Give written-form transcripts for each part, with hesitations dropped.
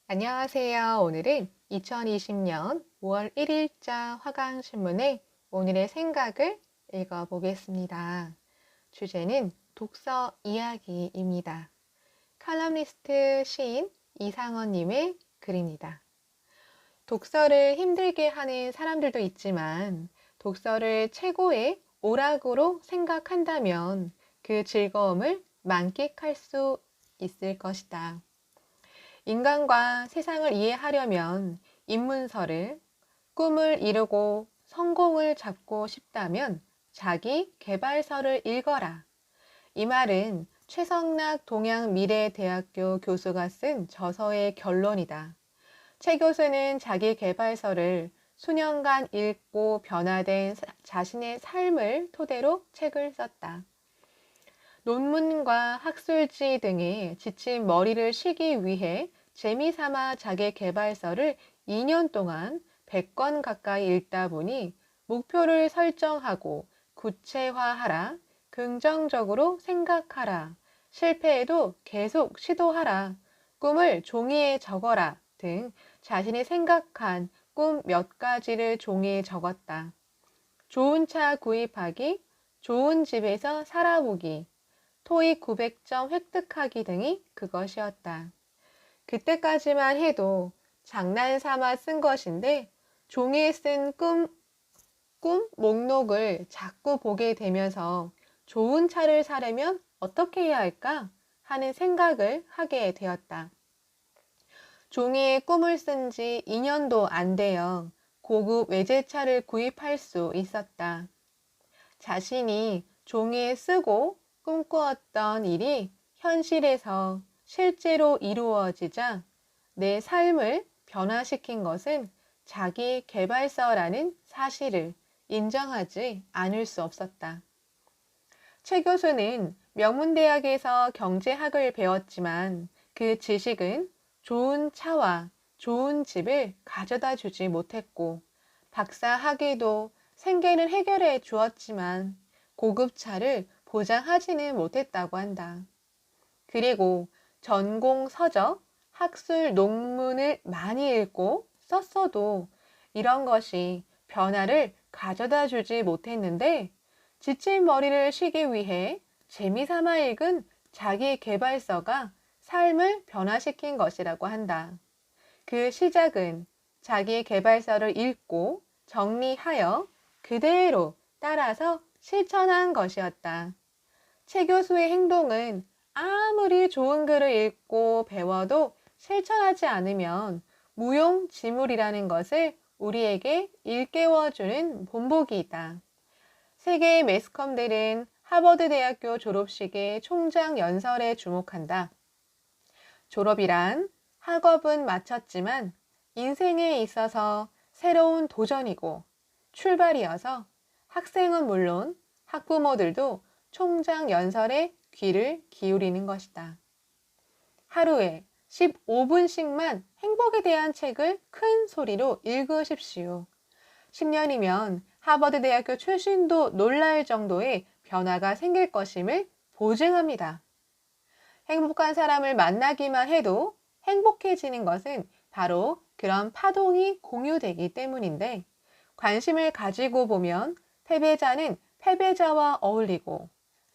안녕하세요. 오늘은 2020년 5월 1일자 화강신문의 오늘의 생각을 읽어보겠습니다. 주제는 독서 이야기입니다. 칼럼니스트 시인 이상원님의 글입니다. 독서를 힘들게 하는 사람들도 있지만 독서를 최고의 오락으로 생각한다면 그 즐거움을 만끽할 수 있을 것이다. 인간과 세상을 이해하려면 입문서를, 꿈을 이루고 성공을 잡고 싶다면 자기 개발서를 읽어라. 이 말은 최성락 동양미래대학교 교수가 쓴 저서의 결론이다. 최 교수는 자기 개발서를 수년간 읽고 변화된 자신의 삶을 토대로 책을 썼다. 논문과 학술지 등에 지친 머리를 쉬기 위해 재미삼아 자기 개발서를 2년 동안 100권 가까이 읽다 보니 목표를 설정하고 구체화하라, 긍정적으로 생각하라, 실패해도 계속 시도하라, 꿈을 종이에 적어라 등 자신이 생각한 꿈 몇 가지를 종이에 적었다. 좋은 차 구입하기, 좋은 집에서 살아보기, 토익 900점 획득하기 등이 그것이었다. 그때까지만 해도 장난삼아 쓴 것인데 종이에 쓴 꿈 목록을 자꾸 보게 되면서 좋은 차를 사려면 어떻게 해야 할까 하는 생각을 하게 되었다. 종이에 꿈을 쓴 지 2년도 안 되어 고급 외제차를 구입할 수 있었다. 자신이 종이에 쓰고 꿈꾸었던 일이 현실에서 실제로 이루어지자 내 삶을 변화시킨 것은 자기 개발서라는 사실을 인정하지 않을 수 없었다. 최 교수는 명문대학에서 경제학을 배웠지만 그 지식은 좋은 차와 좋은 집을 가져다 주지 못했고 박사 학위도 생계는 해결해 주었지만 고급차를 보장하지는 못했다고 한다. 그리고 전공 서적, 학술 논문을 많이 읽고 썼어도 이런 것이 변화를 가져다 주지 못했는데 지친 머리를 쉬기 위해 재미삼아 읽은 자기 개발서가 삶을 변화시킨 것이라고 한다. 그 시작은 자기 개발서를 읽고 정리하여 그대로 따라서 실천한 것이었다. 최 교수의 행동은 아무리 좋은 글을 읽고 배워도 실천하지 않으면 무용지물이라는 것을 우리에게 일깨워주는 본보기이다. 세계의 매스컴들은 하버드 대학교 졸업식의 총장 연설에 주목한다. 졸업이란 학업은 마쳤지만 인생에 있어서 새로운 도전이고 출발이어서 학생은 물론 학부모들도 총장 연설에 귀를 기울이는 것이다. 하루에 15분씩만 행복에 대한 책을 큰 소리로 읽으십시오. 10년이면 하버드 대학교 출신도 놀랄 정도의 변화가 생길 것임을 보증합니다. 행복한 사람을 만나기만 해도 행복해지는 것은 바로 그런 파동이 공유되기 때문인데 관심을 가지고 보면 패배자는 패배자와 어울리고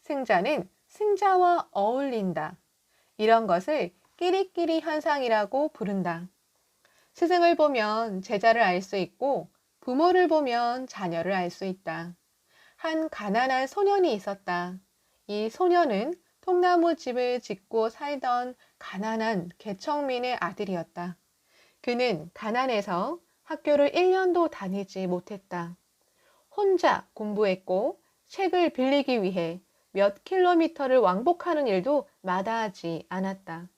승자는 승자와 어울린다. 이런 것을 끼리끼리 현상이라고 부른다. 스승을 보면 제자를 알 수 있고 부모를 보면 자녀를 알 수 있다. 한 가난한 소년이 있었다. 이 소년은 통나무 집을 짓고 살던 가난한 개척민의 아들이었다. 그는 가난해서 학교를 1년도 다니지 못했다. 혼자 공부했고 책을 빌리기 위해 몇 킬로미터를 왕복하는 일도 마다하지 않았다.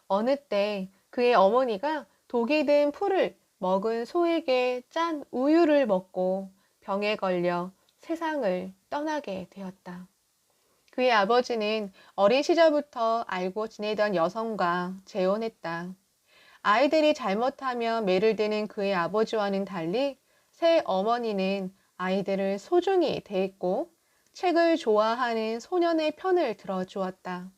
어느 때 그의 어머니가 독이 든 풀을 먹은 소에게 짠 우유를 먹고 병에 걸려 세상을 떠나게 되었다. 그의 아버지는 어린 시절부터 알고 지내던 여성과 재혼했다. 아이들이 잘못하면 매를 드는 그의 아버지와는 달리 새 어머니는 아이들을 소중히 대했고 책을 좋아하는 소년의 편을 들어주었다.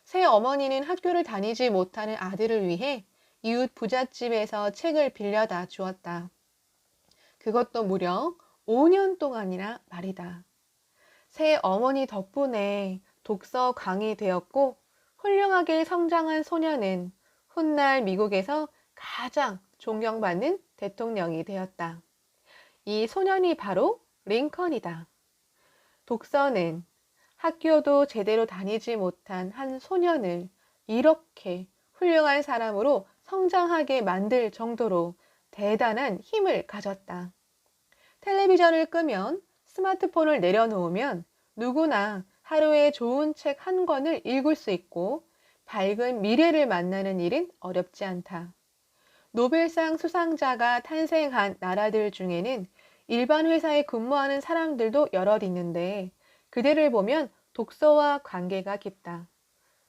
새 어머니는 학교를 다니지 못하는 아들을 위해 이웃 부잣집에서 책을 빌려다 주었다. 그것도 무려 5년 동안이나 말이다. 새 어머니 덕분에 독서 광이 되었고 훌륭하게 성장한 소녀는 훗날 미국에서 가장 존경받는 대통령이 되었다. 이 소년이 바로 링컨이다. 독서는 학교도 제대로 다니지 못한 한 소년을 이렇게 훌륭한 사람으로 성장하게 만들 정도로 대단한 힘을 가졌다. 텔레비전을 끄면, 스마트폰을 내려놓으면 누구나 하루에 좋은 책 한 권을 읽을 수 있고 밝은 미래를 만나는 일은 어렵지 않다. 노벨상 수상자가 탄생한 나라들 중에는 일반 회사에 근무하는 사람들도 여럿 있는데 그들을 보면 독서와 관계가 깊다.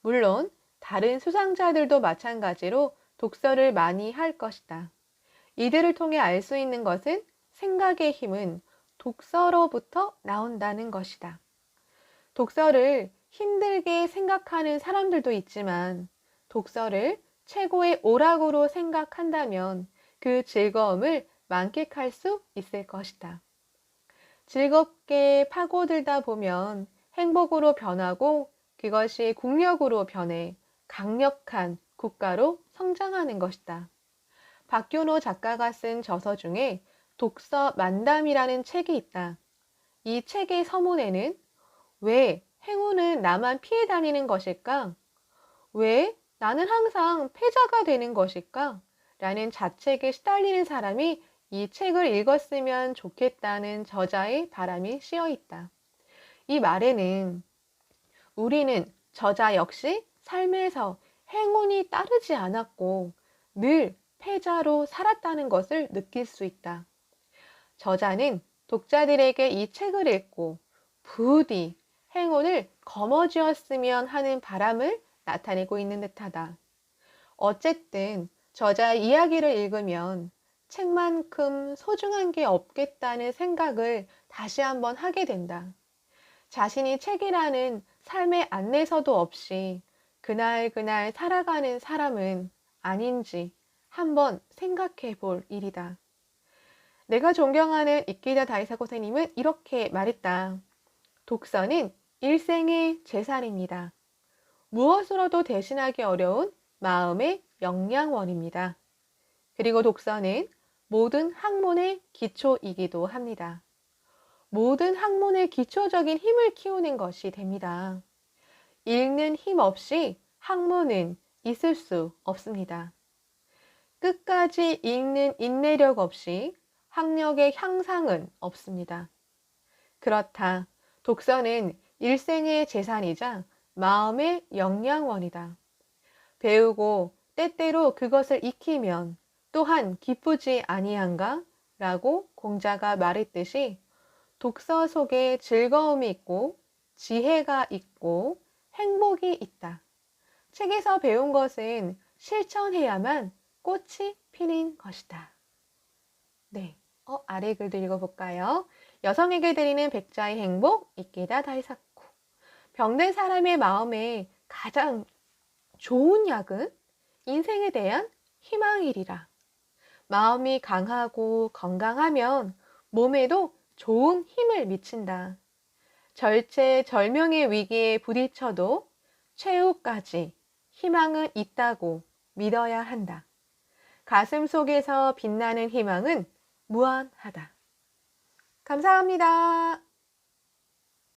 물론 다른 수상자들도 마찬가지로 독서를 많이 할 것이다. 이들을 통해 알 수 있는 것은 생각의 힘은 독서로부터 나온다는 것이다. 독서를 힘들게 생각하는 사람들도 있지만 독서를 최고의 오락으로 생각한다면 그 즐거움을 만끽할 수 있을 것이다. 즐겁게 파고들다 보면 행복으로 변하고 그것이 국력으로 변해 강력한 국가로 성장하는 것이다. 박균호 작가가 쓴 저서 중에 독서 만담이라는 책이 있다. 이 책의 서문에는 왜 행운은 나만 피해 다니는 것일까? 왜 나는 항상 패자가 되는 것일까? 라는 자책에 시달리는 사람이 이 책을 읽었으면 좋겠다는 저자의 바람이 씌어 있다. 이 말에는 우리는 저자 역시 삶에서 행운이 따르지 않았고 늘 패자로 살았다는 것을 느낄 수 있다. 저자는 독자들에게 이 책을 읽고 부디 행운을 거머쥐었으면 하는 바람을 나타내고 있는 듯하다. 어쨌든 저자의 이야기를 읽으면 책만큼 소중한 게 없겠다는 생각을 다시 한번 하게 된다. 자신이 책이라는 삶의 안내서도 없이 그날 살아가는 사람은 아닌지 한번 생각해 볼 일이다. 내가 존경하는 이케다 다이사고생님은 이렇게 말했다. 독서는 일생의 재산입니다. 무엇으로도 대신하기 어려운 마음의 영양원입니다. 그리고 독서는 모든 학문의 기초이기도 합니다. 모든 학문의 기초적인 힘을 키우는 것이 됩니다. 읽는 힘 없이 학문은 있을 수 없습니다. 끝까지 읽는 인내력 없이 학력의 향상은 없습니다. 그렇다. 독서는 일생의 재산이자 마음의 영양원이다. 배우고 때때로 그것을 익히면 또한 기쁘지 아니한가? 라고 공자가 말했듯이 독서 속에 즐거움이 있고 지혜가 있고 행복이 있다. 책에서 배운 것은 실천해야만 꽃이 피는 것이다. 네, 아래 글도 읽어볼까요? 여성에게 드리는 백자의 행복, 이케다 다이사쿠. 병든 사람의 마음에 가장 좋은 약은 인생에 대한 희망이리라. 마음이 강하고 건강하면 몸에도 좋은 힘을 미친다. 절체절명의 위기에 부딪혀도 최후까지 희망은 있다고 믿어야 한다. 가슴 속에서 빛나는 희망은 무한하다. 감사합니다.